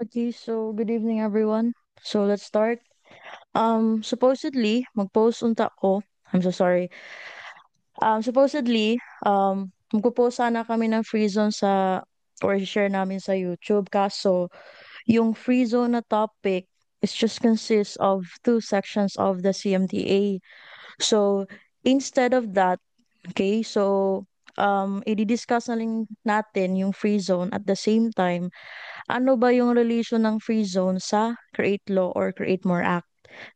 Okay, so good evening everyone. So let's start. Supposedly, mag-post unta ko. I'm so sorry. Supposedly, magpo-post sana kami ng free zone sa or share namin sa YouTube. Kaso, yung free zone na topic is just consists of two sections of the CMTA. So, instead of that, okay, so i-discuss na lang natin yung free zone at the same time ano ba yung relation ng free zone sa Create Law or Create More Act.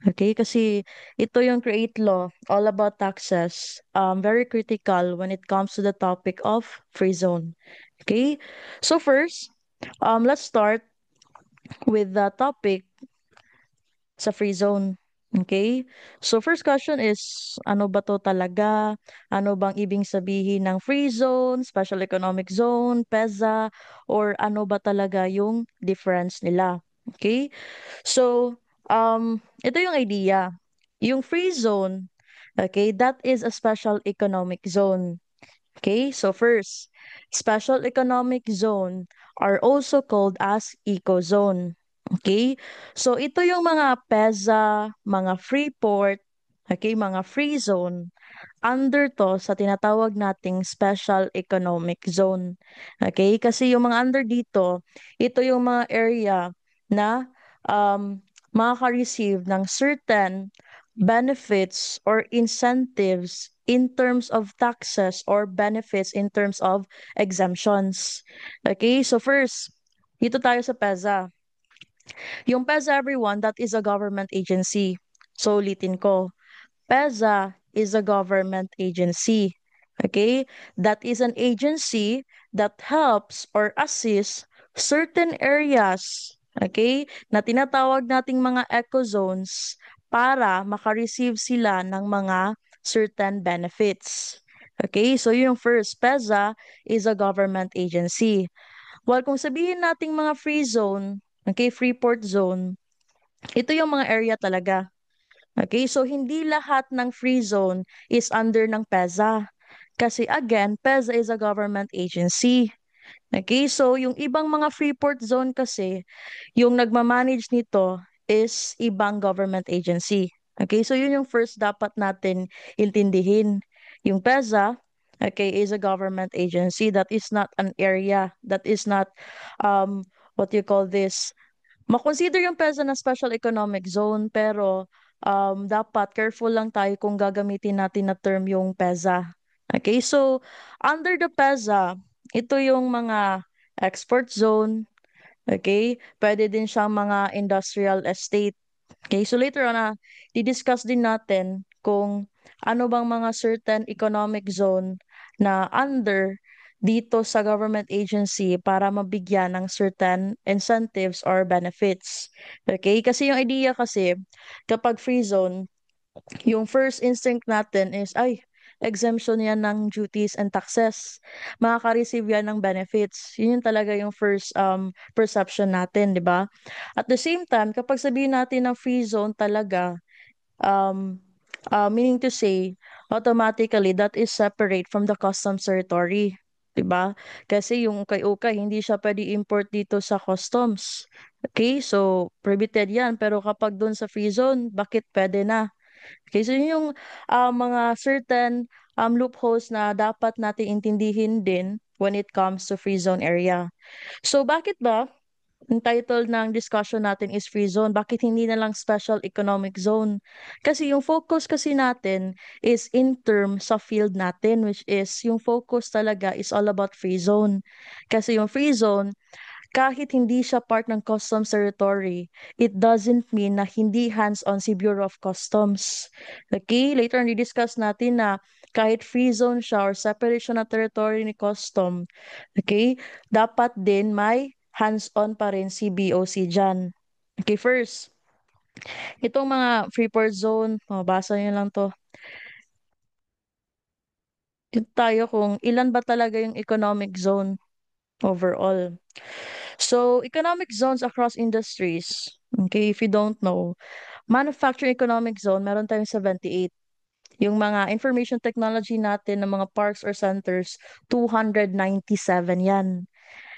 Okay, kasi ito yung Create Law, all about taxes, very critical when it comes to the topic of free zone. Okay, so first, let's start with the topic sa free zone. Okay? So first question is, ano ba to talaga? Ano bang ibig sabihin ng free zone, special economic zone, PEZA, or ano ba talaga yung difference nila? Okay? So, ito yung idea. Yung free zone, okay, that is a special economic zone. Okay, so first, special economic zone are also called as eco-zone. Okay, so ito yung mga PEZA, mga free port, okay, mga free zone, under to sa tinatawag nating special economic zone. Okay, kasi yung mga under dito, ito yung mga area na makaka-receive ng certain benefits or incentives in terms of taxes or benefits in terms of exemptions. Okay, so first, dito tayo sa PEZA. Yung PEZA, everyone, that is a government agency. So, ulitin ko. PEZA is a government agency. Okay? That is an agency that helps or assists certain areas, okay, na tinatawag nating mga eco zones para makareceive sila ng mga certain benefits. Okay? So yung first, PEZA is a government agency. While kung sabihin nating mga free zone, okay, free port zone, ito yung mga area talaga. Okay, so hindi lahat ng free zone is under ng PEZA. Kasi again, PEZA is a government agency. Okay, so yung ibang mga free port zone kasi, yung nagmamanage nito is ibang government agency. Okay, so yun yung first dapat natin intindihin. Yung PEZA, okay, is a government agency that is not an area, that is not, what you call this, makonsider yung PEZA na special economic zone pero dapat careful lang tayo kung gagamitin natin na term yung PEZA. Okay, so under the PEZA, ito yung mga export zone, okay? Pwede din siyang mga industrial estate. Okay, so later on, di-discuss din natin kung ano bang mga certain economic zone na under dito sa government agency para mabigyan ng certain incentives or benefits. Okay, kasi yung idea kasi, kapag free zone, yung first instinct natin is, ay, exemption yan ng duties and taxes. Makaka-receive yan ng benefits. Yun yung talaga yung first perception natin, di ba? At the same time, kapag sabihin natin ng free zone talaga, um, meaning to say, automatically, that is separate from the customs territory. Diba? Kasi yung ukay-ukay, hindi siya pwede import dito sa customs. Okay, so prohibited yan. Pero kapag doon sa free zone, bakit pwede na? Okay, so yun yung mga certain loopholes na dapat natin intindihin din when it comes to free zone area. So bakit ba ang title ng discussion natin is free zone? Bakit hindi na lang special economic zone? Kasi yung focus kasi natin is in term sa field natin, which is yung focus talaga is all about free zone. Kasi yung free zone, kahit hindi siya part ng customs territory, it doesn't mean na hindi hands-on si Bureau of Customs. Okay? Later on, i-discuss natin na kahit free zone siya or separation na territory ni custom, okay, dapat din may hands-on pa rin si BOC dyan. Okay, first, itong mga Freeport Zone, mabasa nyo lang to. Dito tayo kung ilan ba talaga yung economic zone overall. So, economic zones across industries. Okay, if you don't know, manufacturing economic zone, meron tayong 78. Yung mga information technology natin ng mga parks or centers, 297 yan.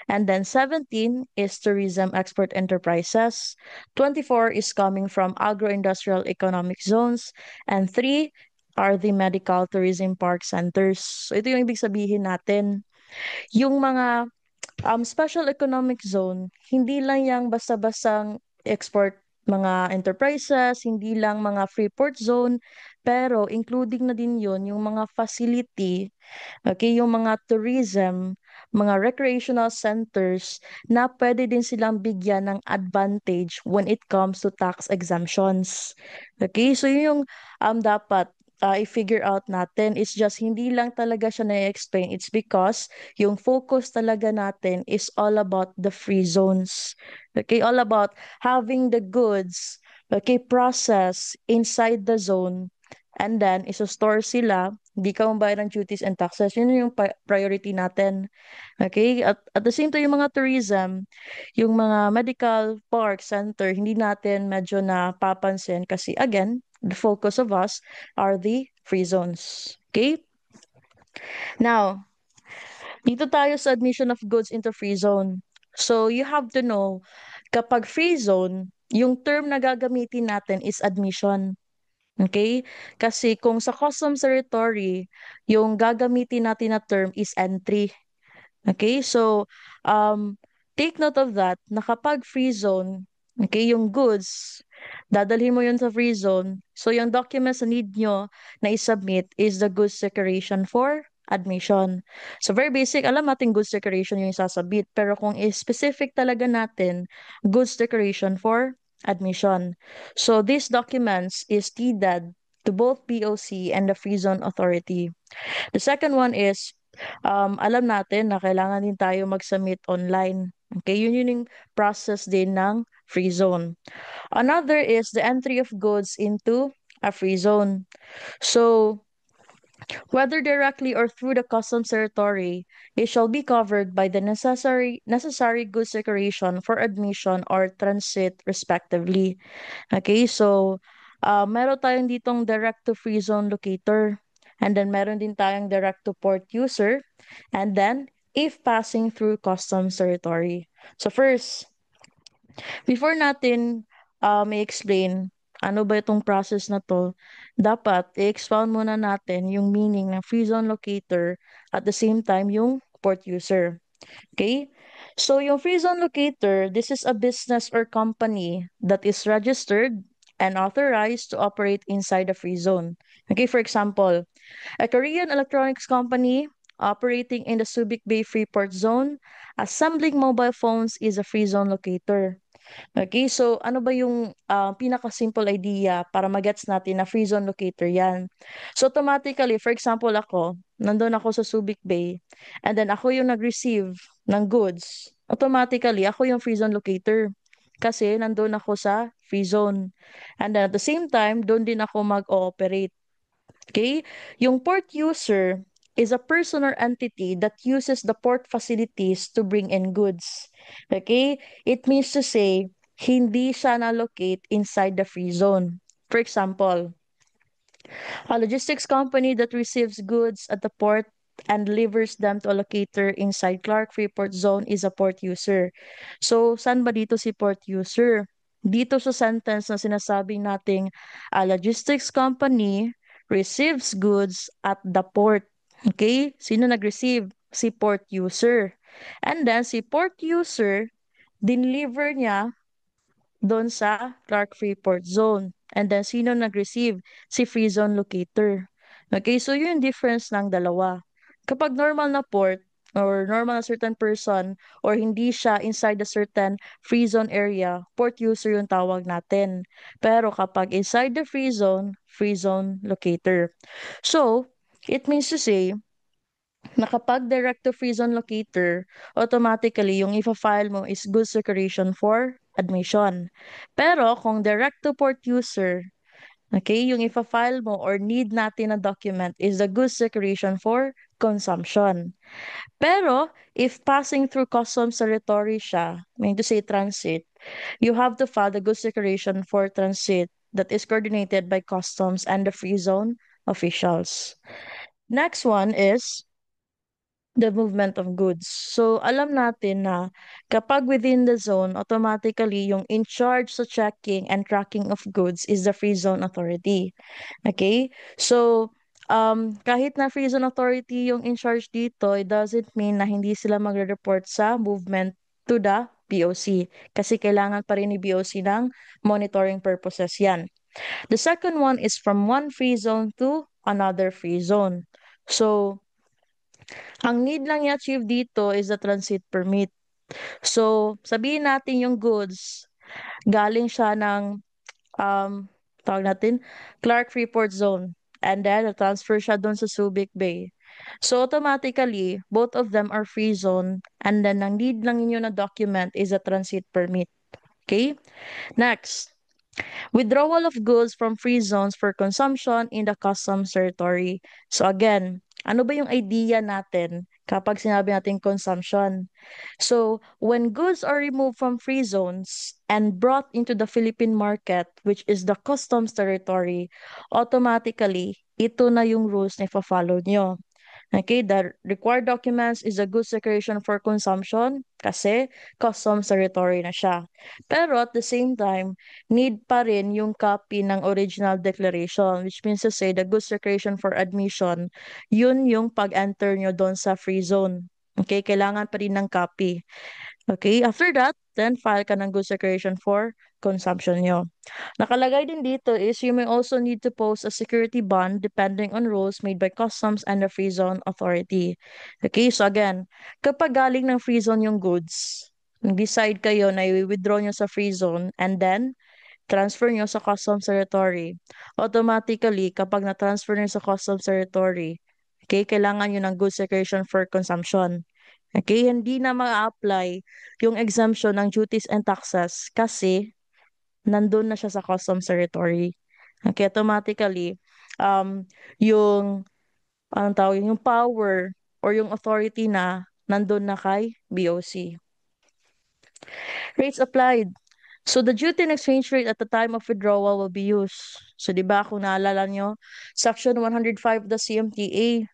And then 17 is tourism export enterprises. 24 is coming from agro-industrial economic zones. And 3 are the medical tourism park centers. So ito yung ibig sabihin natin. Yung mga special economic zone, hindi lang yang basta-bastang export mga enterprises, hindi lang mga free port zone, pero including na din yun yung mga facility. Okay, yung mga tourism, mga recreational centers na pwede din silang bigyan ng advantage when it comes to tax exemptions. Okay, so yun yung dapat i-figure out natin. It's just hindi lang talaga siya na-explain. It's because yung focus talaga natin is all about the free zones. Okay, all about having the goods, okay, process inside the zone, and then iso-store sila, hindi ka mabayad ng duties and taxes. Yun yung priority natin. Okay? At the same time, yung mga tourism, yung mga medical park center, hindi natin medyo napapansin kasi again, the focus of us are the free zones. Okay? Now, dito tayo sa admission of goods into free zone. So, you have to know, kapag free zone, yung term na gagamitin natin is admission. Okay? Kasi kung sa customs territory, yung gagamitin natin na term is entry. Okay? So, take note of that na kapag free zone, okay, yung goods, dadalhin mo yun sa free zone. So, yung documents na need nyo na isubmit is the goods declaration for admission. So, very basic, alam natin goods declaration yung isasubmit. Pero kung specific talaga natin, goods declaration for admission. So, these documents is needed to both POC and the Free Zone Authority. The second one is, alam natin na kailangan din tayo mag-submit online. Okay, yun yung process din ng free zone. Another is the entry of goods into a free zone. So, whether directly or through the customs territory, it shall be covered by the necessary goods declaration for admission or transit respectively. Okay, so meron tayong ditong direct to free zone locator. And then meron din tayong direct to port user. And then if passing through customs territory. So first, before natin i-explain ano ba itong process na to, dapat i-expound muna natin yung meaning ng free zone locator at the same time yung port user. Okay? So yung free zone locator, this is a business or company that is registered and authorized to operate inside the free zone. Okay, for example, a Korean electronics company operating in the Subic Bay Freeport Zone, assembling mobile phones is a free zone locator. Okay, so ano ba yung pinaka-simple idea para magets natin na free zone locator yan? So automatically, for example ako, nandun ako sa Subic Bay, and then ako yung nag-receive ng goods. Automatically, ako yung free zone locator. Kasi nandun ako sa free zone. And then at the same time, doon din ako mag-ooperate. Okay? Yung port user is a person or entity that uses the port facilities to bring in goods. Okay? It means to say, hindi siya na-locate inside the free zone. For example, a logistics company that receives goods at the port and delivers them to a locator inside Clark Freeport Zone is a port user. So, saan ba dito si port user? Dito sa sentence na sinasabing nating a logistics company receives goods at the port. Okay? Sino nag-receive? Si port user. And then, si port user, deliver niya doon sa Clark Freeport Zone. And then, sino nag-receive? Si Free Zone Locator. Okay, so yun yung difference ng dalawa. Kapag normal na port, or normal na certain person, or hindi siya inside a certain free zone area, port user yung tawag natin. Pero kapag inside the free zone locator. So, it means to say, na kapag direct to free zone locator, automatically yung ifa-file mo is goods declaration for admission. Pero kung direct to port user, okay, yung ifa-file mo or need natin na document is the goods declaration for consumption. Pero if passing through customs territory siya, meaning to say transit, you have to file the goods declaration for transit that is coordinated by customs and the free zone officials. Next one is the movement of goods. So, alam natin na kapag within the zone, automatically yung in charge sa checking and tracking of goods is the Free Zone Authority. Okay? So, kahit na Free Zone Authority yung in charge dito, it doesn't mean na hindi sila magre-report sa movement to the BOC. Kasi kailangan pa rin ni BOC ng monitoring purposes yan. The second one is from one free zone to another free zone. So, ang need lang i-achieve dito is the transit permit. So, sabihin natin yung goods, galing siya ng, um, tawag natin, Clark Freeport Zone. And then, transfer siya doon sa Subic Bay. So, automatically, both of them are free zone. And then, ang need lang ninyo na document is a transit permit. Okay? Next, withdrawal of goods from free zones for consumption in the customs territory. So again, ano ba yung idea natin kapag sinabi natin consumption? So, when goods are removed from free zones and brought into the Philippine market, which is the customs territory, automatically, ito na yung rules na ipa-follow nyo. Okay, the required documents is a goods declaration for consumption kasi customs territory na siya. Pero at the same time, need pa rin yung copy ng original declaration, which means to say the goods declaration for admission, yun yung pag-enter nyo doon sa free zone. Okay, kailangan pa rin ng copy. Okay, after that, then file ka ng goods declaration for consumption nyo. Nakalagay din dito is you may also need to post a security bond depending on rules made by customs and the free zone authority. Okay, so again, kapag galing ng free zone yung goods, decide kayo na i-withdraw nyo sa free zone and then transfer nyo sa customs territory. Automatically, kapag na-transfer nyo sa customs territory, okay, kailangan nyo ng goods declaration for consumption. Okay, hindi na ma-apply yung exemption ng duties and taxes kasi nandun na siya sa customs territory. Okay, automatically, yung, anong tawag, yung power or yung authority na nandun na kay BOC. Rates applied. So the duty and exchange rate at the time of withdrawal will be used. So 'di ba kung naalala nyo, Section 105 of the CMTA,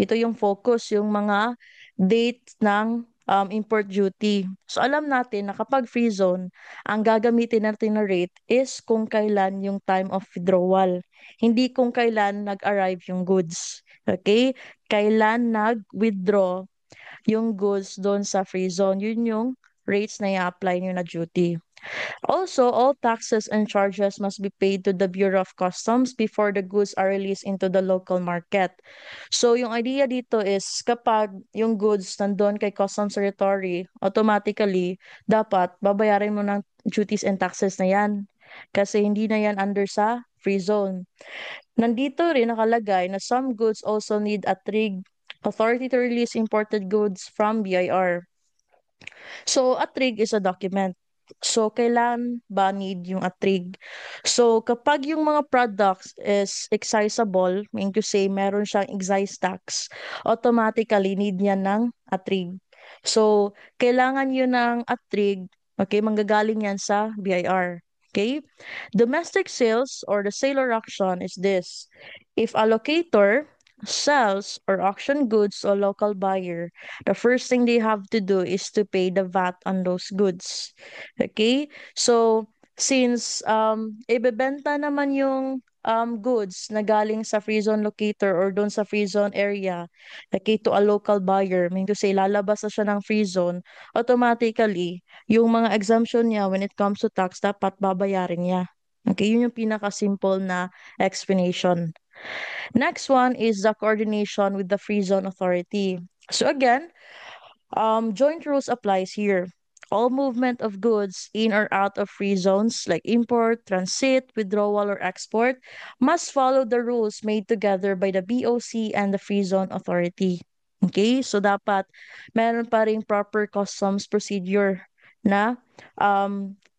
ito yung focus, yung mga date ng import duty. So alam natin na kapag free zone, ang gagamitin natin na rate is kung kailan yung time of withdrawal. Hindi kung kailan nag-arrive yung goods. Okay? Kailan nag-withdraw yung goods doon sa free zone. Yun yung rates na i-apply nyo na duty. Also, all taxes and charges must be paid to the Bureau of Customs before the goods are released into the local market. So, yung idea dito is kapag yung goods nandun kay Customs Territory, automatically, dapat babayarin mo ng duties and taxes na yan. Kasi hindi na yan under sa free zone. Nandito rin nakalagay na some goods also need a TRIG, Authority to Release Imported Goods from BIR. So, a trig is a document. So, kailan ba need yung a trig? So, kapag yung mga products is excisable, meaning to say, meron siyang excise tax, automatically need niya ng a trig. So, kailangan yun ng a trig, okay, manggagaling yan sa BIR. Okay? Domestic sales or the sale or auction is this. If allocator sells or auction goods to a local buyer, the first thing they have to do is to pay the VAT on those goods. Okay? So, since ibebenta naman yung goods na galing sa free zone locator or doon sa free zone area, okay, to a local buyer, meaning to say, lalabas na siya ng free zone, automatically, yung mga exemption niya when it comes to tax, dapat babayarin niya. Okay, yun yung pinaka-simple na explanation. Next one is the coordination with the Free Zone Authority. So again, joint rules applies here. All movement of goods in or out of free zones like import, transit, withdrawal, or export must follow the rules made together by the BOC and the Free Zone Authority. Okay? So dapat meron pa ring proper customs procedure na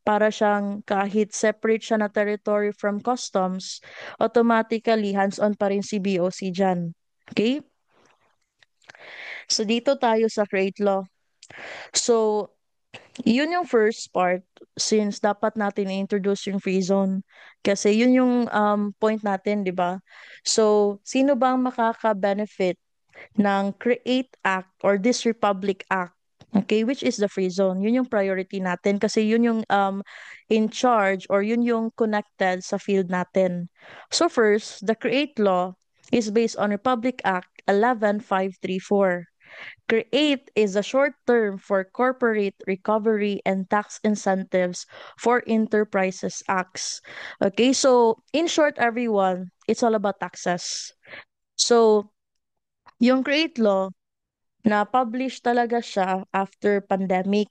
para siyang kahit separate siya na territory from customs, automatically hands-on pa rin si BOC dyan. Okay? So dito tayo sa create law. So, yun yung first part since dapat natin i-introduce yung free zone. Kasi yun yung point natin, di ba? So, sino bang makaka-benefit ng CREATE Act or this Republic Act. Okay, which is the free zone. Yun yung priority natin kasi yun yung in charge or yun yung connected sa field natin. So first, the CREATE law is based on Republic Act 11534. CREATE is a short term for Corporate Recovery and Tax Incentives for Enterprises Acts. Okay, so in short, everyone, it's all about taxes. So, yung CREATE law, na-publish talaga siya after pandemic.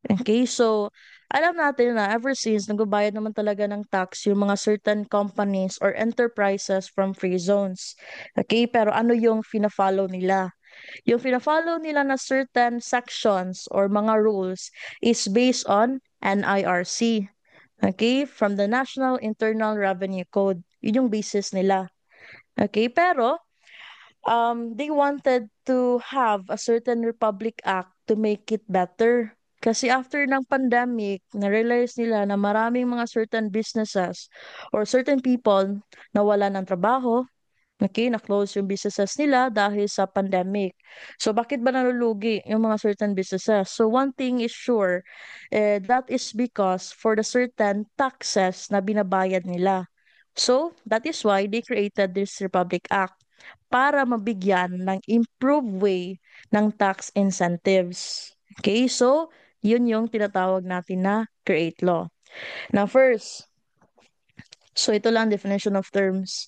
Okay, so alam natin na ever since nagbabayad naman talaga ng tax yung mga certain companies or enterprises from free zones. Okay, pero ano yung fina-follow nila? Yung fina-follow nila na certain sections or mga rules is based on NIRC. Okay, from the National Internal Revenue Code. Yun yung basis nila. Okay, pero they wanted to have a certain Republic Act to make it better. Kasi after ng pandemic, na-realize nila na maraming mga certain businesses or certain people nawala ng trabaho. Okay, na-close yung businesses nila dahil sa pandemic. So, bakit ba nalulugi yung mga certain businesses? So, one thing is sure, that is because for the certain taxes na binabayad nila. So, that is why they created this Republic Act para mabigyan ng improved way ng tax incentives. Okay, so, yun yung tinatawag natin na create law. Now, first, so ito lang definition of terms.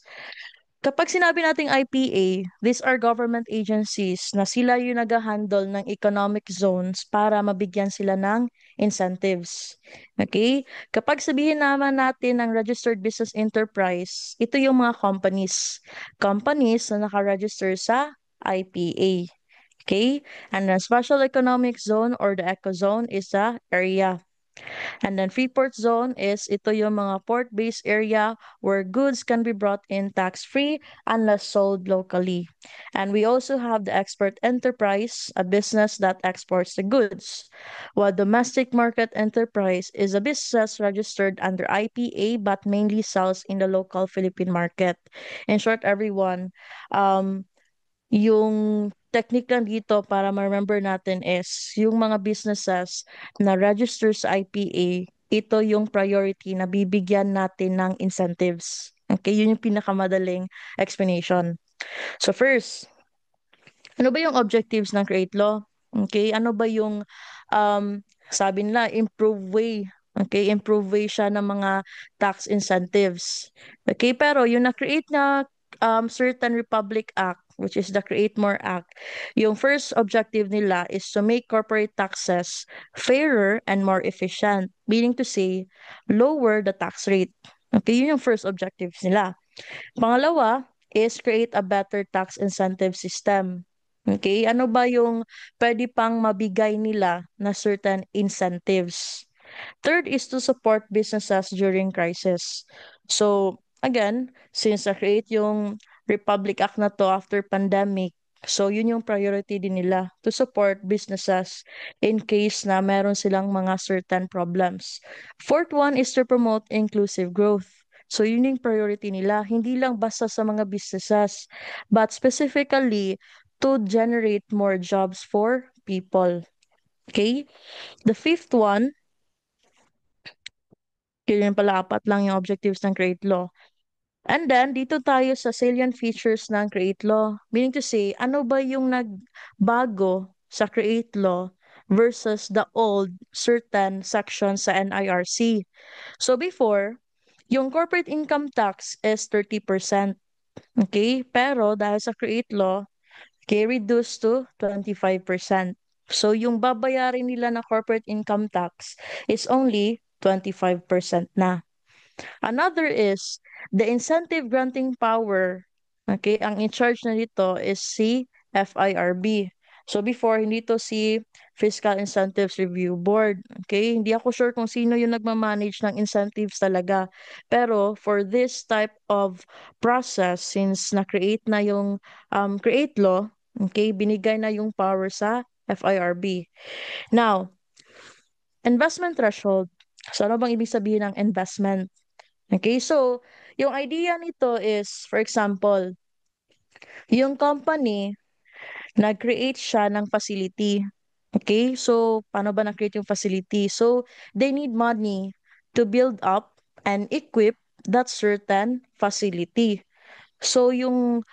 Kapag sinabi nating IPA, these are government agencies na sila yung nag-handle ng economic zones para mabigyan sila ng incentives. Okay? Kapag sabihin naman natin ng registered business enterprise, ito yung mga companies. Companies na nakaregister sa IPA. Okay? And then special economic zone or the eco zone is the area. And then Freeport Zone is ito yung mga port-based area where goods can be brought in tax-free unless sold locally. And we also have the export enterprise, a business that exports the goods. While domestic market enterprise is a business registered under IPA but mainly sells in the local Philippine market. In short, everyone, yung technique lang dito para ma-remember natin is yung mga businesses na register sa IPA, ito yung priority na bibigyan natin ng incentives. Okay, yun yung pinakamadaling explanation. So first, ano ba yung objectives ng Create Law? Okay, ano ba yung sabi nila, improve way. Okay, improve way siya ng mga tax incentives. Okay, pero yung na-create na certain Republic Act, which is the Create More Act, yung first objective nila is to make corporate taxes fairer and more efficient, meaning to say, lower the tax rate. Okay, yun yung first objectives nila. Pangalawa is create a better tax incentive system. Okay, ano ba yung pwede pang mabigay nila na certain incentives? Third is to support businesses during crisis. So, again, since na-create yung Republic Act na to after pandemic, so yun yung priority din nila to support businesses in case na meron silang mga certain problems. Fourth one is to promote inclusive growth. So yun yung priority nila, hindi lang basta sa mga businesses, but specifically to generate more jobs for people. Okay? The fifth one, yun pala apat lang yung objectives ng Create Law. And then, dito tayo sa salient features ng Create Law. Meaning to say, ano ba yung nagbago sa Create Law versus the old certain sections sa NIRC. So before, yung corporate income tax is 30%. Okay? Pero dahil sa Create Law, okay, reduced to 25%. So yung babayarin nila na corporate income tax is only 25% na. Another is the incentive granting power. Okay, ang in charge na dito is si FIRB. So before, hindi to si Fiscal Incentives Review Board. Okay, hindi ako sure kung sino yung nagmamanage ng incentives talaga. Pero for this type of process, since na-create na yung create law, okay, binigay na yung power sa FIRB. Now, investment threshold. So ano bang ibig sabihin ng investment? Okay, so yung idea nito is, for example, yung company, Nag-create siya ng facility. Okay? So, paano ba na-create yung facility? So, they need money to build up and equip that certain facility. So, yung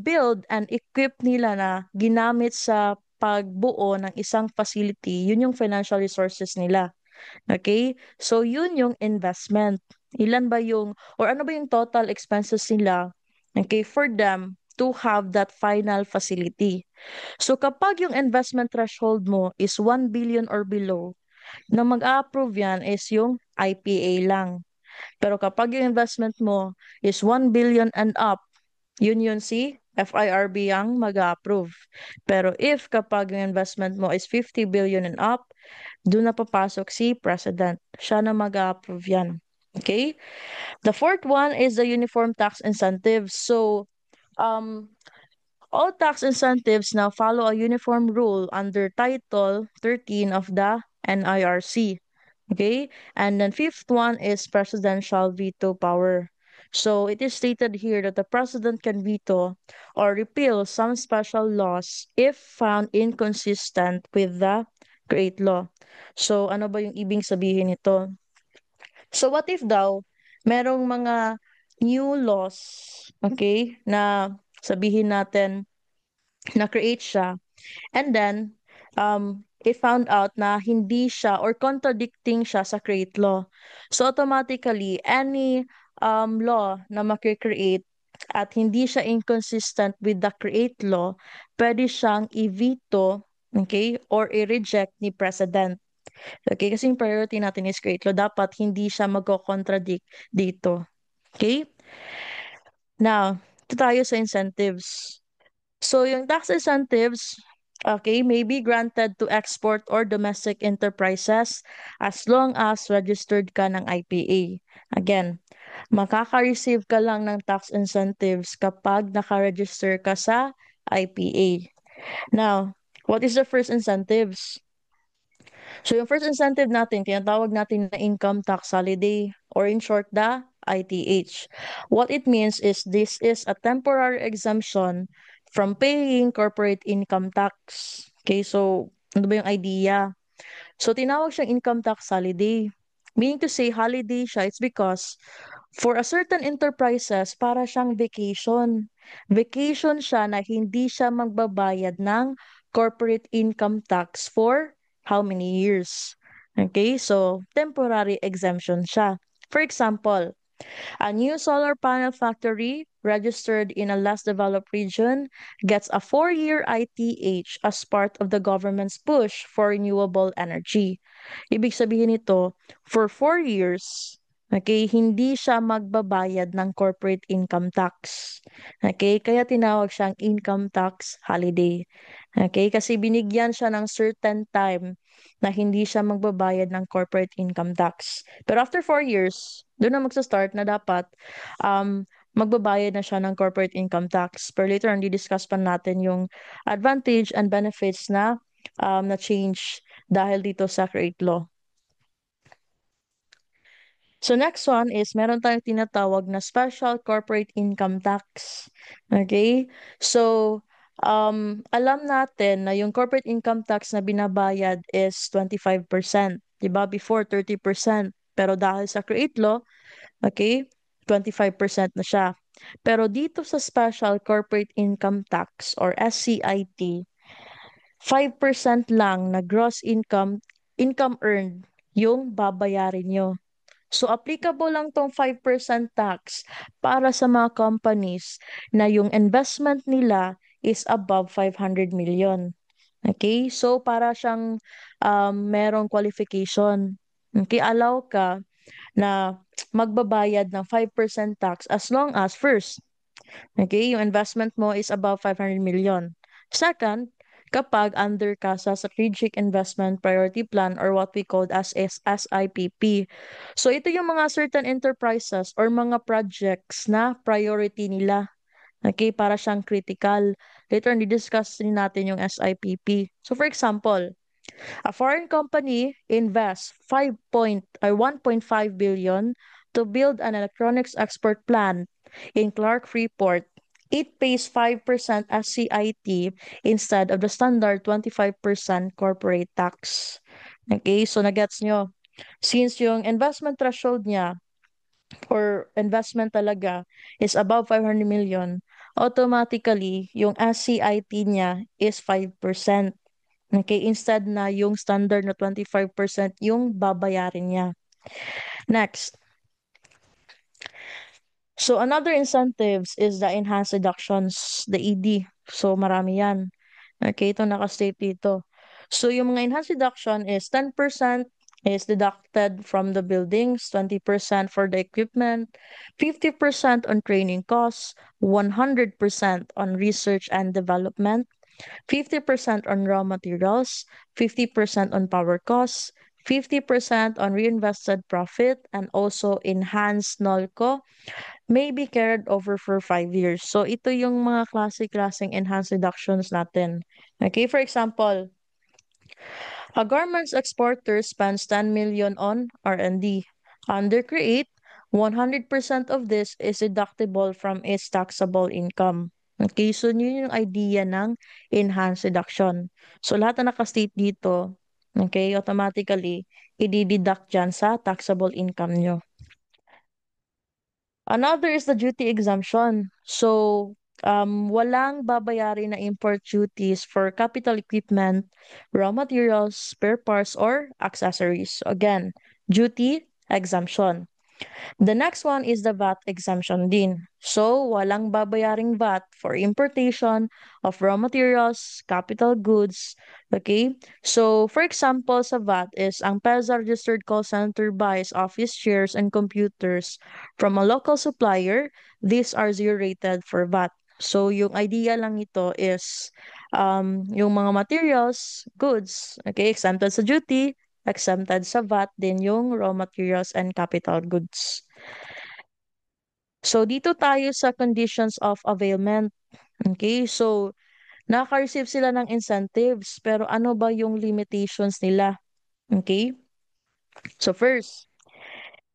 build and equip nila na ginamit sa pagbuo ng isang facility, yun yung financial resources nila. Okay? So, yun yung investment. Ilan ba yung, or ano ba yung total expenses nila, okay, for them to have that final facility. So, kapag yung investment threshold mo is 1 billion or below, na mag-approve yan is yung IPA lang. Pero kapag yung investment mo is 1 billion and up, yun si FIRB ang mag-approve. Pero if kapag yung investment mo is 50 billion and up, doon na papasok si President. Siya na mag-approve yan. Okay? The fourth one is the uniform tax incentives. So, um, all tax incentives now follow a uniform rule under Title 13 of the NIRC. Okay? And then fifth one is presidential veto power. So it is stated here that the president can veto or repeal some special laws if found inconsistent with the great law. So ano ba yung ibig sabihin nito? So what if daw merong mga new laws, okay, na sabihin natin na-create siya. And then, it found out na hindi siya or contradicting siya sa create law. So, automatically, any law na makikreate at hindi siya inconsistent with the create law, pwede siyang i-veto, okay, or i-reject ni President. Okay, kasi yung priority natin is create law. Dapat hindi siya magko-contradict dito. Okay? Now, ito tayo sa incentives. So, yung tax incentives, okay, may be granted to export or domestic enterprises as long as registered ka ng IPA. Again, makaka-receive ka lang ng tax incentives kapag naka-register ka sa IPA. Now, what is the first incentives? So, yung first incentive natin, tinatawag natin na income tax holiday or in short, the ITH. What it means is this is a temporary exemption from paying corporate income tax. Okay, so ano ba yung idea? So, tinawag siyang income tax holiday. Meaning to say, holiday siya, it's because for a certain enterprises, para siyang vacation. Vacation siya na hindi siya magbabayad ng corporate income tax for how many years? Okay, so temporary exemption siya. For example, a new solar panel factory registered in a less developed region gets a 4-year ITH as part of the government's push for renewable energy. Ibig sabihin nito, for 4 years, okay, hindi siya magbabayad ng corporate income tax. Okay, kaya tinawag siyang income tax holiday. Okay, kasi binigyan siya ng certain time na hindi siya magbabayad ng corporate income tax. Pero after 4 years, doon na magsa-start na dapat magbabayad na siya ng corporate income tax. Pero later on, di-discuss pa natin yung advantage and benefits na change dahil dito sa create law. So next one is meron tayong tinatawag na special corporate income tax. Okay? So alam natin na yung corporate income tax na binabayad is 25%. 'Di ba? Before 30%. Pero dahil sa create law, okay, 25% na siya. Pero dito sa special corporate income tax or SCIT, 5% lang na gross income earned yung babayarin nyo. So, applicable lang tong 5% tax para sa mga companies na yung investment nila is above 500 million. Okay? So, para siyang merong qualification. Okay? Allow ka na magbabayad ng 5% tax as long as first, okay, yung investment mo is above 500 million. Second, kapag under ka sa Strategic Investment Priority Plan or what we call as SIPP. So ito yung mga certain enterprises or mga projects na priority nila. Okay, para siyang critical. Later on, di-discuss din natin yung SIPP. So for example, a foreign company invests 1.5 billion to build an electronics export plant in Clark Freeport. it pays 5% as CIT instead of the standard 25% corporate tax. Okay, so nagets nyo. Since yung investment threshold niya for investment talaga is above 500 million, automatically yung SCIT niya is 5%. Okay, instead na yung standard na 25% yung babayarin niya. Next. So another incentives is the enhanced deductions, the ED. So marami yan. Okay, ito nakastate dito. So yung mga enhanced deduction is 10% is deducted from the buildings, 20% for the equipment, 50% on training costs, 100% on research and development, 50% on raw materials, 50% on power costs, 50% on reinvested profit, and also enhanced NOLCO may be carried over for 5 years. So, ito yung mga klase-klaseng enhanced deductions natin. Okay, for example, a garments exporter spends 10 million on R&D. Under Create, 100% of this is deductible from its taxable income. Okay, so yun yung idea ng enhanced deduction. So, lahat na nakastate dito, okay, automatically, i-deduct dyan sa taxable income nyo. Another is the duty exemption. So, walang babayari na import duties for capital equipment, raw materials, spare parts, or accessories. Again, duty exemption. The next one is the VAT exemption din. So, walang babayaring VAT for importation of raw materials, capital goods. Okay? So, for example, sa VAT is ang PEZA registered call center buys office chairs and computers from a local supplier. These are zero rated for VAT. So, yung idea lang ito is yung mga materials, goods, okay, exempted sa duty, exempted sa VAT, din yung raw materials and capital goods. So, dito tayo sa conditions of availment. Okay, so, nakaka-receive sila ng incentives, pero ano ba yung limitations nila? Okay, so first,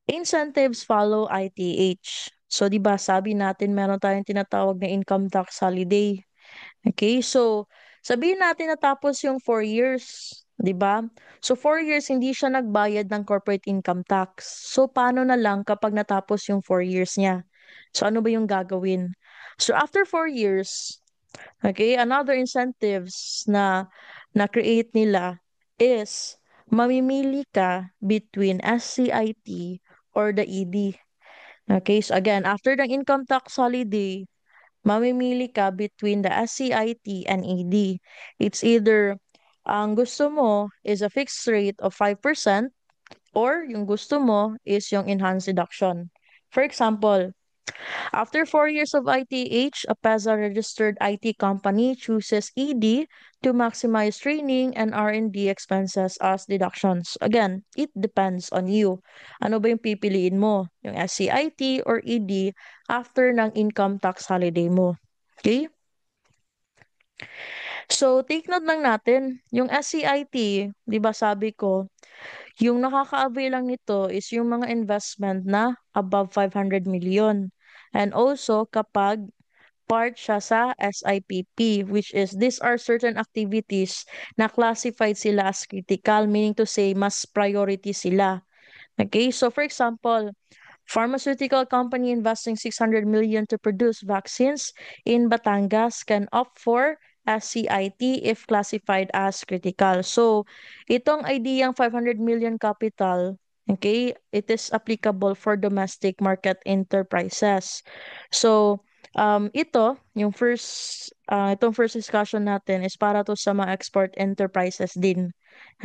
incentives follow ITH. So, di ba, sabi natin meron tayong tinatawag na income tax holiday. Okay, so sabihin natin natapos yung 4 years, 'di ba? So 4 years hindi siya nagbayad ng corporate income tax. So paano na lang kapag natapos yung 4 years niya? So ano ba yung gagawin? So after 4 years, okay, another incentives na create nila is mamimili ka between SCIT or the ED. Okay, so again, after the income tax holiday, mamimili ka between the SCIT and ED. It's either ang gusto mo is a fixed rate of 5% or yung gusto mo is yung enhanced deduction. For example, after 4 years of ITH, a PEZA registered IT company chooses ED to maximize training and R&D expenses as deductions. Again, it depends on you. Ano ba yung pipiliin mo? Yung SCIT or ED after ng income tax holiday mo. Okay? So, take note lang natin, yung SCIT, di ba sabi ko, yung nakaka-avail lang nito is yung mga investment na above 500 million. And also, kapag part siya sa SIPP, which is these are certain activities na classified sila as critical, meaning to say, mas priority sila. Okay, so for example, pharmaceutical company investing 600 million to produce vaccines in Batangas can opt for SCIT if classified as critical. So, itong ideyang 500 million capital, okay, it is applicable for domestic market enterprises. So, itong first discussion natin is para to sa mga export enterprises din.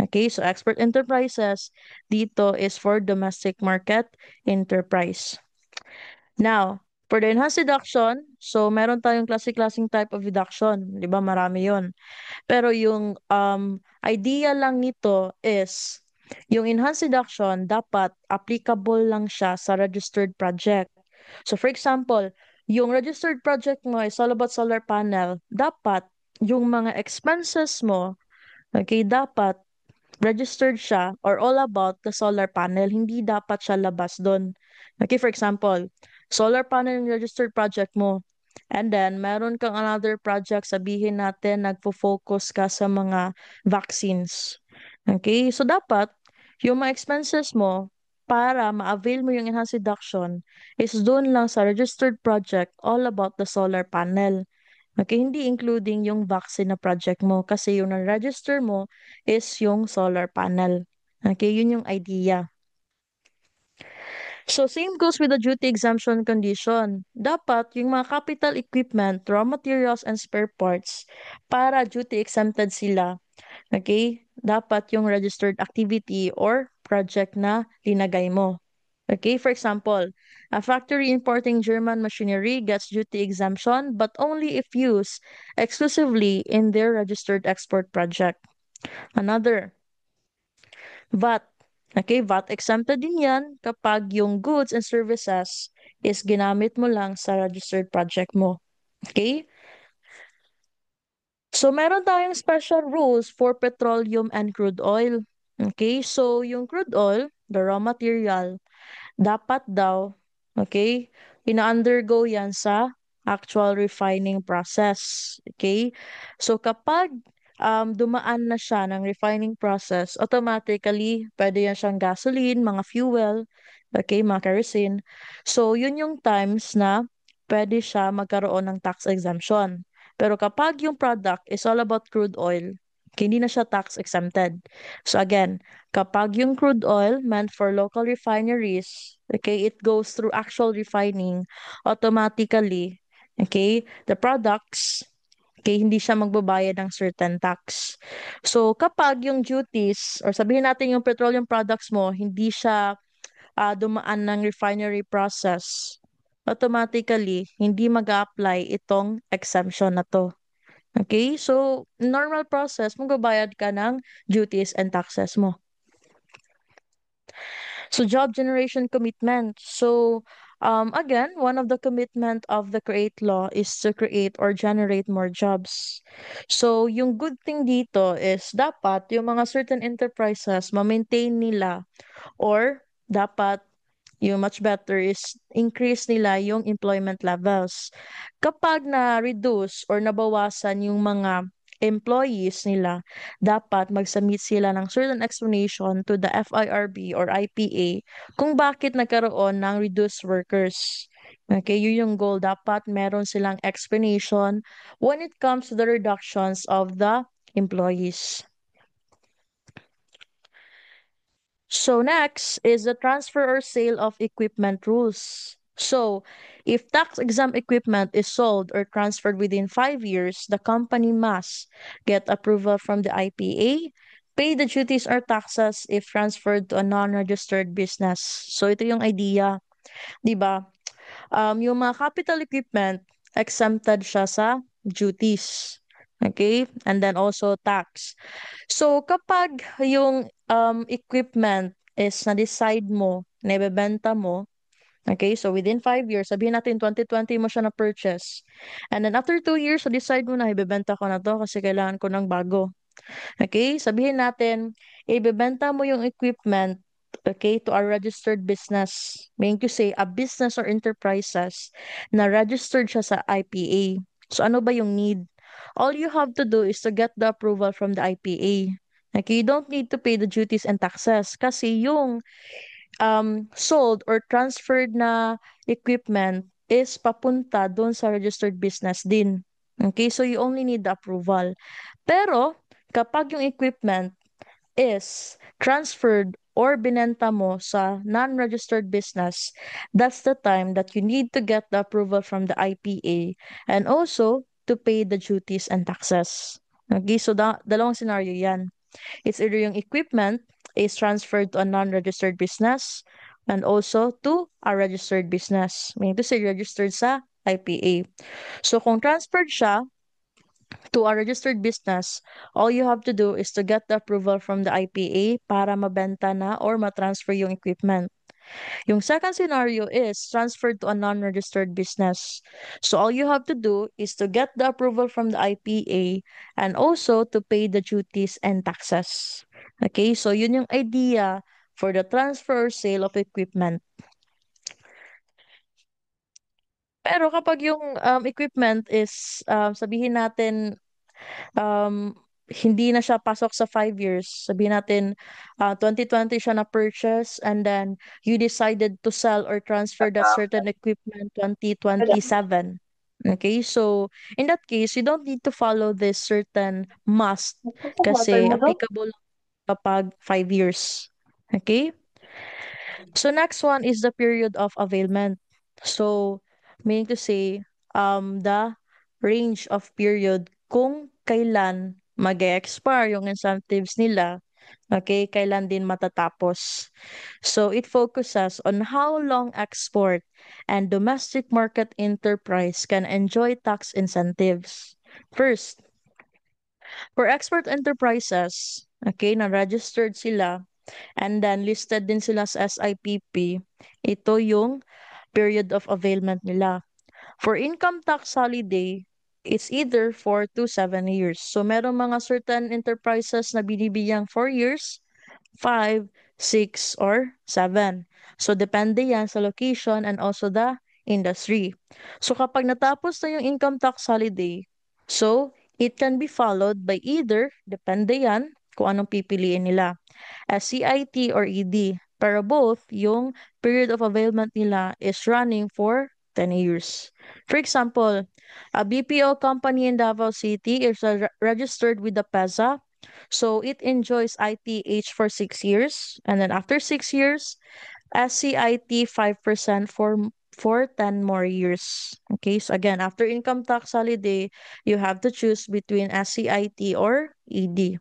Okay, so export enterprises dito is for domestic market enterprise. Now, for the enhanced deduction, so meron tayong klase-klaseng type of deduction, 'di ba? Marami 'yon. Pero yung idea lang nito is yung enhanced deduction dapat applicable lang siya sa registered project. So for example, yung registered project mo is all about solar panel, dapat yung mga expenses mo, okay, dapat registered siya or all about the solar panel, hindi dapat siya labas doon. Okay, for example, solar panel yung registered project mo. And then, meron kang another project, sabihin natin, nagpo-focus ka sa mga vaccines. Okay? So, dapat, yung mga expenses mo, para ma-avail mo yung enhanced deduction, is doon lang sa registered project all about the solar panel. Okay? Hindi including yung vaccine na project mo kasi yung na-register mo is yung solar panel. Okay? Yun yung idea. So, same goes with the duty exemption condition. Dapat yung mga capital equipment, raw materials, and spare parts, para duty exempted sila. Okay? Dapat yung registered activity or project na linagay mo. Okay, for example, a factory importing German machinery gets duty exemption but only if used exclusively in their registered export project. Another, VAT. Okay, VAT exempted din yan kapag yung goods and services is ginamit mo lang sa registered project mo. Okay? So, meron tayong special rules for petroleum and crude oil. Okay? So, yung crude oil, the raw material, dapat daw, okay, ina-undergo yan sa actual refining process. Okay? So, kapag dumaan na siya ng refining process, automatically, pwede yan siyang gasoline, mga fuel, okay, mga kerosene. So, yun yung times na pwede siya magkaroon ng tax exemption. Pero kapag yung product is all about crude oil, hindi na siya tax exempted. So again, kapag yung crude oil meant for local refineries, okay, it goes through actual refining automatically, okay, the products, okay, hindi siya magbabayad ng certain tax. So kapag yung duties, or sabihin natin yung petroleum products mo, hindi siya dumaan ng refinery process, automatically, hindi mag-apply itong exemption na to. Okay? So, normal process, magbabayad ka ng duties and taxes mo. So, job generation commitment. So, again, one of the commitment of the CREATE law is to create or generate more jobs. So, yung good thing dito is dapat yung mga certain enterprises, ma-maintain nila or dapat yung much better is increase nila yung employment levels. Kapag na-reduce or nabawasan yung mga employees nila, dapat mag-submit sila ng certain explanation to the FIRB or IPA kung bakit nagkaroon ng reduced workers. Okay, yun yung goal. Dapat meron silang explanation when it comes to the reductions of the employees. So next is the transfer or sale of equipment rules. So, if tax-exempt equipment is sold or transferred within 5 years, the company must get approval from the IPA, pay the duties or taxes if transferred to a non-registered business. So, ito yung idea, di ba? Yung mga capital equipment, exempted siya sa duties. Okay? And then also tax. So, kapag yung equipment is na-decide mo, na ibebenta mo, okay, so within 5 years, sabihin natin 2020 mo siya na-purchase. And then after 2 years, so decide mo na, ibebenta ko na to kasi kailangan ko ng bago. Okay, sabihin natin, ibebenta mo yung equipment, okay, to a registered business. Meaning to say, a business or enterprises na registered siya sa IPA. So, ano ba yung need? All you have to do is to get the approval from the IPA. Okay, you don't need to pay the duties and taxes kasi yung sold or transferred na equipment is papunta doon sa registered business din. Okay, so you only need the approval. Pero, kapag yung equipment is transferred or binenta mo sa non-registered business, that's the time that you need to get the approval from the IPA and also to pay the duties and taxes. Okay, so dalawang scenario yan. It's either yung equipment is transferred to a non-registered business and also to a registered business. Meaning to say registered sa IPA. So kung transferred siya to a registered business, all you have to do is to get the approval from the IPA para mabenta na or matransfer yung equipment. Yung second scenario is transferred to a non-registered business. So all you have to do is to get the approval from the IPA and also to pay the duties and taxes. Okay, so yun yung idea for the transfer or sale of equipment. Pero kapag yung equipment is sabihin natin um, hindi na siya pasok sa 5 years. Sabihin natin, 2020 siya na-purchase and then you decided to sell or transfer that certain equipment 2027. Okay, so in that case, you don't need to follow this certain must Water kasi mo daw? applicable lang kapag 5 years. Okay? So next one is the period of availment. So meaning to say, the range of period kung kailan mag-expire yung incentives nila, okay, kailan din matatapos. So it focuses on how long export and domestic market enterprise can enjoy tax incentives. First, for export enterprises, okay, na registered sila, and then listed din sila sa SIPP. Ito yung period of availment nila. For income tax holiday, it's either 4 to 7 years. So merong mga certain enterprises na binibigyang 4 years, 5, 6, or 7. So depende yan sa location and also the industry. So kapag natapos na yung income tax holiday, so it can be followed by either, depende yan kung anong pipiliin nila, as CIT or ED. Pero both, yung period of availment nila is running for 10 years. For example, a BPO company in Davao City is registered with the PEZA. So it enjoys ITH for 6 years. And then after 6 years, SCIT 5% for 10 more years. Okay, so again, after income tax holiday, you have to choose between SCIT or ED.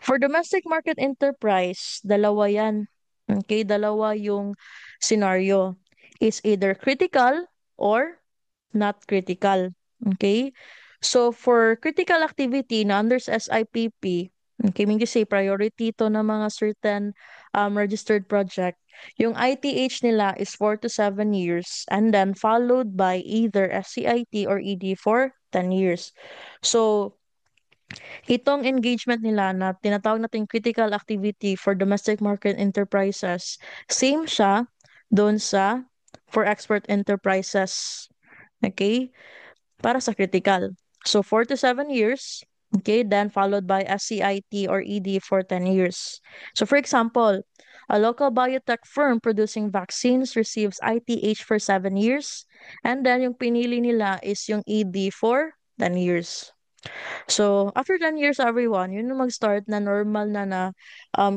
For domestic market enterprise, dalawa yan. Okay, dalawa yung scenario. Is either critical or not critical. Okay? So, for critical activity na under sa SIPP, okay, mean to say priority to ng mga certain registered project, yung ITH nila is 4 to 7 years and then followed by either SCIT or ED for 10 years. So, itong engagement nila na tinatawag natin critical activity for domestic market enterprises, same siya doon sa for export enterprises. Okay? Para sa critical. So 4 to 7 years, okay, then followed by SCIT or ED for 10 years. So for example, a local biotech firm producing vaccines receives ITH for 7 years, and then yung pinili nila is yung ED for 10 years. So, after 10 years, everyone, yun yung mag-start na normal na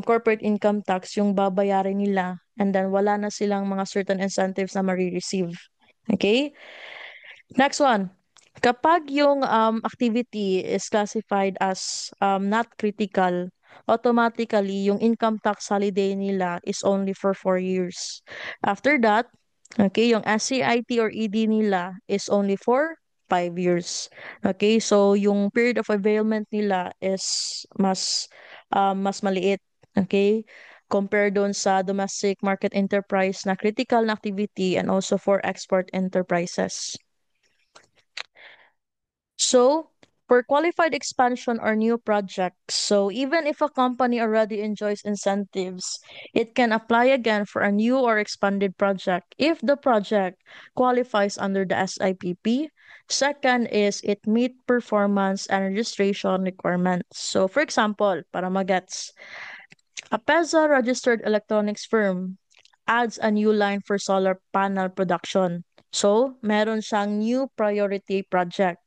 corporate income tax yung babayarin nila, and then wala na silang mga certain incentives na marireceive. Okay? Next one. Kapag yung activity is classified as not critical, automatically yung income tax holiday nila is only for 4 years. After that, okay, yung SCIT or ED nila is only for 5 years. Okay, so yung period of availment nila is mas maliit. Okay, compared doon sa domestic market enterprise na critical na activity and also for export enterprises. So, for qualified expansion or new projects, so even if a company already enjoys incentives, it can apply again for a new or expanded project if the project qualifies under the SIPP. Second is it meet performance and registration requirements. So, for example, para magets, a PEZA registered electronics firm adds a new line for solar panel production. So, meron siyang new priority project.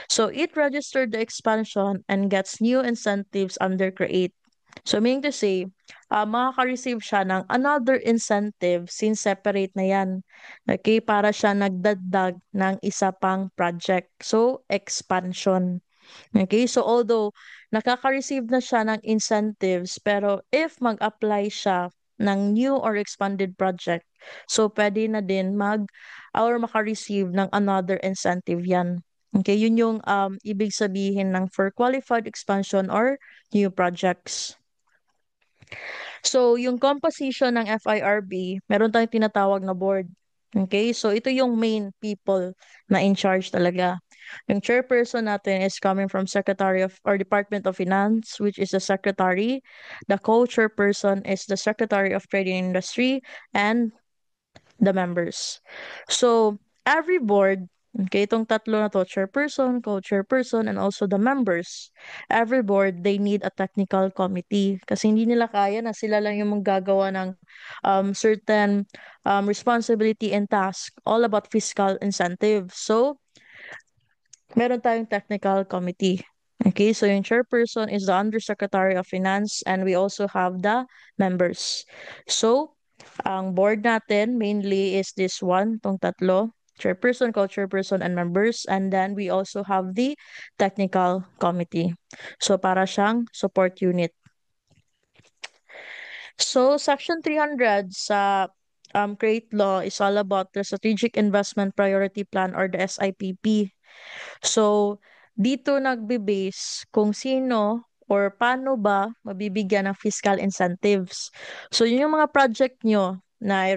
So it registered the expansion and gets new incentives under Create. So meaning to say, makaka-receive siya ng another incentive since separate na yan. Okay, para siya nagdagdag ng isa pang project. So, expansion. Okay, so although nakaka-receive na siya ng incentives, pero if mag-apply siya ng new or expanded project, so pwede na din or maka-receive ng another incentive yan. Okay, yun yung ibig sabihin ng for qualified expansion or new projects. So, yung composition ng FIRB, meron tayong tinatawag na board. Okay, so ito yung main people na in charge talaga. Yung chairperson natin is coming from Secretary of or Department of Finance, which is the secretary. The co-chairperson is the Secretary of Trade and Industry and the members. So, every board, okay, itong tatlo na to, chairperson, co-chairperson, and also the members, every board, they need a technical committee kasi hindi nila kaya na sila lang yung manggagawa ng certain responsibility and task all about fiscal incentives. So, meron tayong technical committee. Okay, so yung chairperson is the undersecretary of finance and we also have the members. So, ang board natin mainly is this one, tong tatlo, chairperson, co-chairperson, and members. And then we also have the technical committee. So, para siyang support unit. So, Section 300 sa Create Law is all about the Strategic Investment Priority Plan or the SIPP. So, dito nagbe-base kung sino or paano ba mabibigyan ng fiscal incentives. So, yun yung mga project nyo na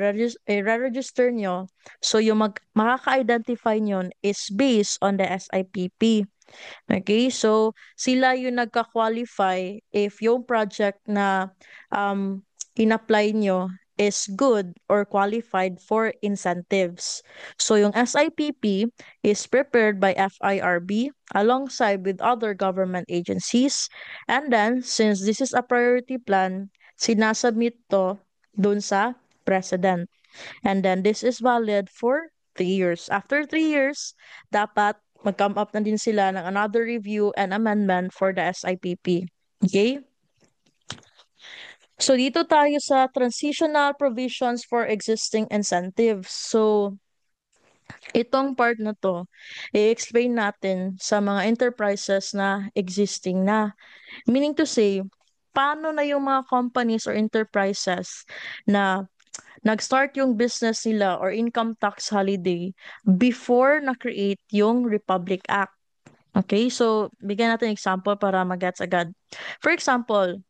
i-register nyo. So, yung makaka-identify nyo is based on the SIPP. Okay, so sila yung nagka-qualify if yung project na in-apply nyo is good or qualified for incentives. So yung SIPP is prepared by FIRB alongside with other government agencies. And then, since this is a priority plan, sinasubmit to dun sa President. And then this is valid for 3 years. After 3 years, dapat mag-come up na din sila ng another review and amendment for the SIPP. Okay? So dito tayo sa transitional provisions for existing incentives. So itong part na to, i-explain natin sa mga enterprises na existing na. Meaning to say, paano na yung mga companies or enterprises na nag-start yung business nila or income tax holiday before na-create yung Republic Act. Okay, so bigyan natin example para mag-gets agad. For example,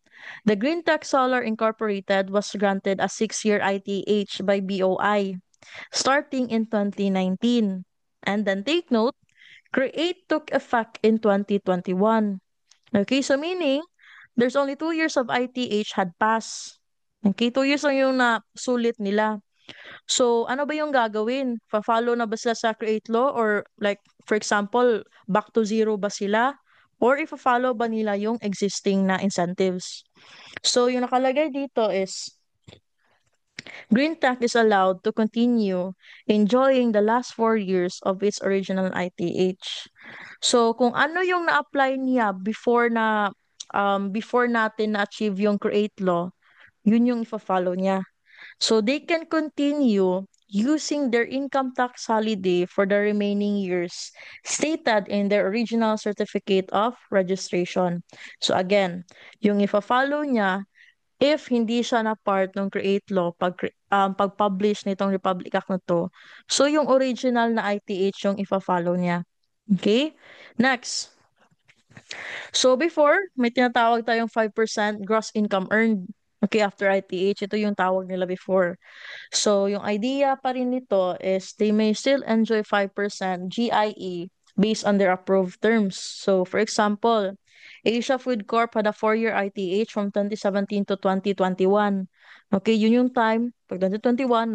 the Green Tech Solar Incorporated was granted a 6-year ITH by BOI starting in 2019. And then take note, Create took effect in 2021. Okay, so meaning, there's only 2 years of ITH had passed. Okay, 2 years lang yung nasulit nila. So, ano ba yung gagawin? Follow na ba sila sa Create Law? Or like, for example, back to zero ba sila? Or if-follow ba nila yung existing na incentives? So, yung nakalagay dito is, Green Tech is allowed to continue enjoying the last 4 years of its original ITH. So, kung ano yung na-apply niya before natin na-achieve yung Create Law, yun yung ifa-follow niya. So they can continue using their income tax holiday for the remaining years stated in their original certificate of registration. So again, yung ifa-follow niya if hindi siya na part ng Create Law pag-publish nitong Republic Act na to. So yung original na ITH yung ifa-follow niya. Okay? Next. So before, may tinatawag tayong 5% gross income earned. Okay, after ITH, ito yung tawag nila before. So, yung idea pa rin nito is they may still enjoy 5% GIE based on their approved terms. So, for example, Asia Food Corp had a 4-year ITH from 2017 to 2021. Okay, yun yung time, pag 2021,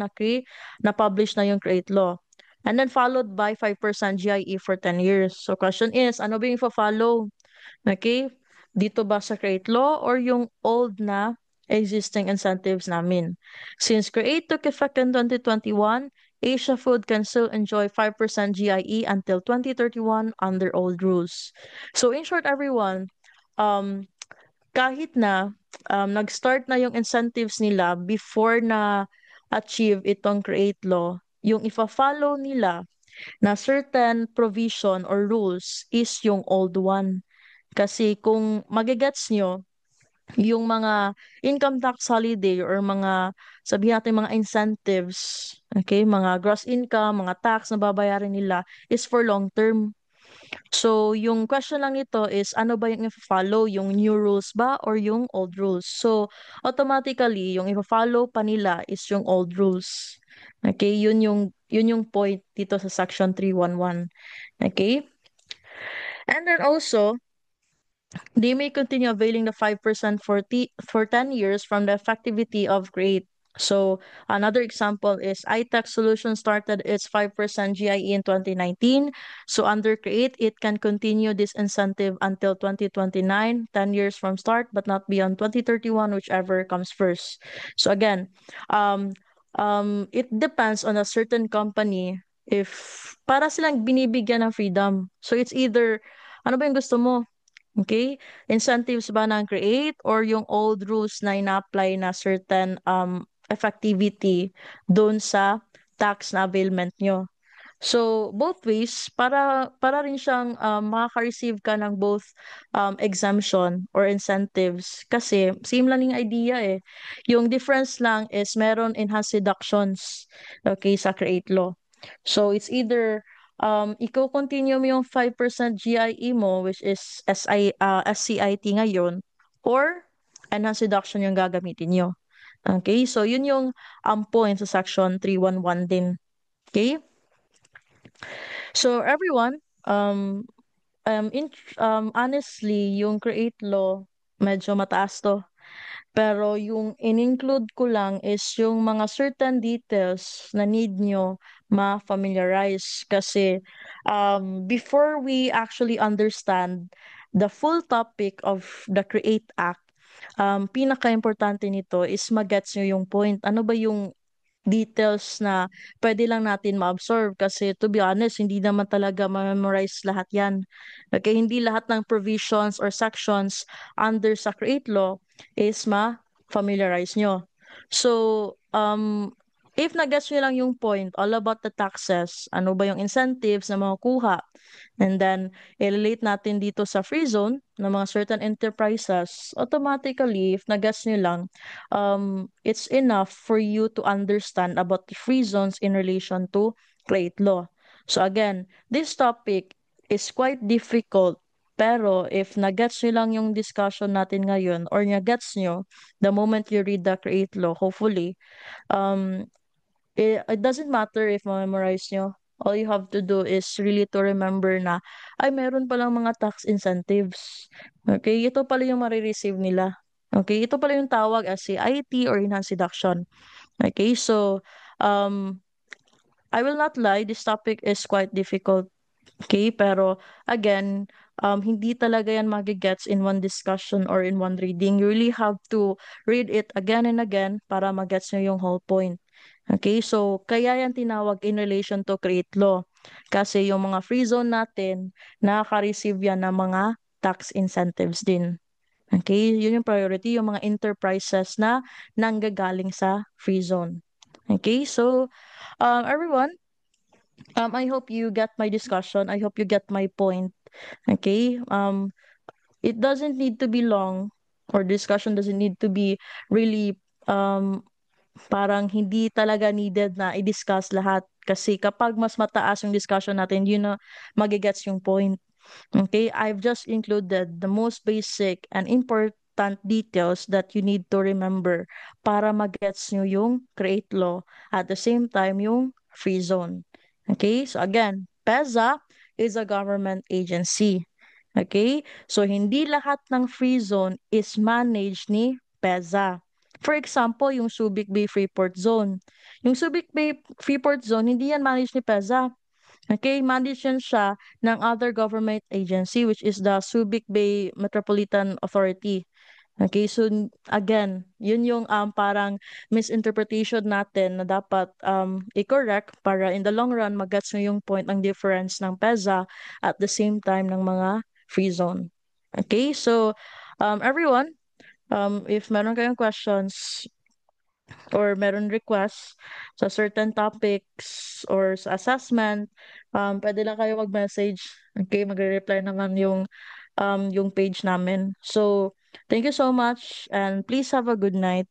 na-publish na yung Create Law. And then followed by 5% GIE for 10 years. So, question is, ano ba yung follow? Okay? Dito ba sa Create Law or yung old na existing incentives namin? Since Create took effect in 2021, Asia Food can still enjoy 5% GIE until 2031 under old rules. So in short, everyone, um, kahit na nag-start na yung incentives nila before na achieve itong Create Law, yung ifa-follow nila na certain provision or rules is yung old one. Kasi kung magigets nyo, yung mga income tax holiday or mga, sabihin natin mga incentives, okay, mga gross income, mga tax na babayaran nila is for long term. So, yung question lang nito is, ano ba yung i-follow? Yung new rules ba or yung old rules? So, automatically, yung i-follow pa nila is yung old rules. Okay, yun yung point dito sa section 311. Okay? And then also, they may continue availing the 5% for 10 years from the effectivity of Create. So another example is iTech Solutions started its 5% GIE in 2019. So under Create, it can continue this incentive until 2029, 10 years from start, but not beyond 2031, whichever comes first. So again, um, it depends on a certain company if para silang binibigyan ng freedom. So it's either, ano ba yung gusto mo? Okay? Incentives ba ng create or yung old rules na ina-apply na certain effectivity doon sa tax na availment nyo? So, both ways, para rin siyang makaka-receive ka ng both exemption or incentives. Kasi, same lang yung idea eh. Yung difference lang is meron enhanced deductions, okay, sa Create Law. So, it's either i-continue mo yung 5% GIE mo, which is SCIT ngayon, or enhanced deduction yung gagamitin nyo. Okay, so yun yung point sa Section 311 din. Okay? So everyone, honestly, yung create law, medyo mataas to. Pero yung in-include ko lang is yung mga certain details na need nyo ma-familiarize. Kasi before we actually understand the full topic of the Create Act, pinaka-importante nito is magets nyo yung point. Ano ba yung details na pwede lang natin ma-absorb kasi to be honest, hindi naman talaga ma-memorize lahat yan. Okay, hindi lahat ng provisions or sections under sa create law is ma-familiarize nyo. So, if nag-gets nyo lang yung point, all about the taxes, ano ba yung incentives na makukuha, and then, i-relate natin dito sa free zone ng mga certain enterprises, automatically, if nag-gets nyo lang, it's enough for you to understand about the free zones in relation to trade law. So again, this topic is quite difficult. Pero if nagets nyo lang yung discussion natin ngayon or nagets nyo the moment you read the create law, hopefully, um, it doesn't matter if memorize nyo. All you have to do is really to remember na, ay, meron palang mga tax incentives. Okay, ito pala yung marireceive nila. Okay, ito pala yung tawag as CIT or enhanced deduction. Okay, so, I will not lie, this topic is quite difficult. Okay, pero again, hindi talaga yan magigets in one discussion or in one reading. You really have to read it again and again para magets nyo yung whole point. Okay, so kaya yan tinawag in relation to create law. Kasi yung mga free zone natin, nakaka-receive yan ng mga tax incentives din. Okay, yun yung priority, yung mga enterprises na nanggagaling sa free zone. Okay, so everyone, I hope you get my discussion. I hope you get my point. Okay. It doesn't need to be long, or discussion doesn't need to be really parang hindi talaga needed na i-discuss lahat. Kasi kapag mas mataas yung discussion natin, yun na magigets yung point. Okay, I've just included the most basic and important details that you need to remember para magets nyo yung create law at the same time yung free zone. Okay, so again, PEZA is a government agency. Okay, so hindi lahat ng free zone is managed ni PEZA. For example, yung Subic Bay Freeport Zone. Yung Subic Bay Freeport Zone, hindi yan managed ni PEZA. Okay, managed yan siya ng other government agency which is the Subic Bay Metropolitan Authority. Okay, so again, yun yung parang misinterpretation natin na dapat i-correct para in the long run magets nyo yung point ng difference ng PEZA at the same time ng mga free zone. Okay, so everyone, if meron kayong questions or meron requests sa certain topics or sa assessment, pwede lang kayo mag-message. Okay, magre-reply naman yung page namin. So, thank you so much and please have a good night.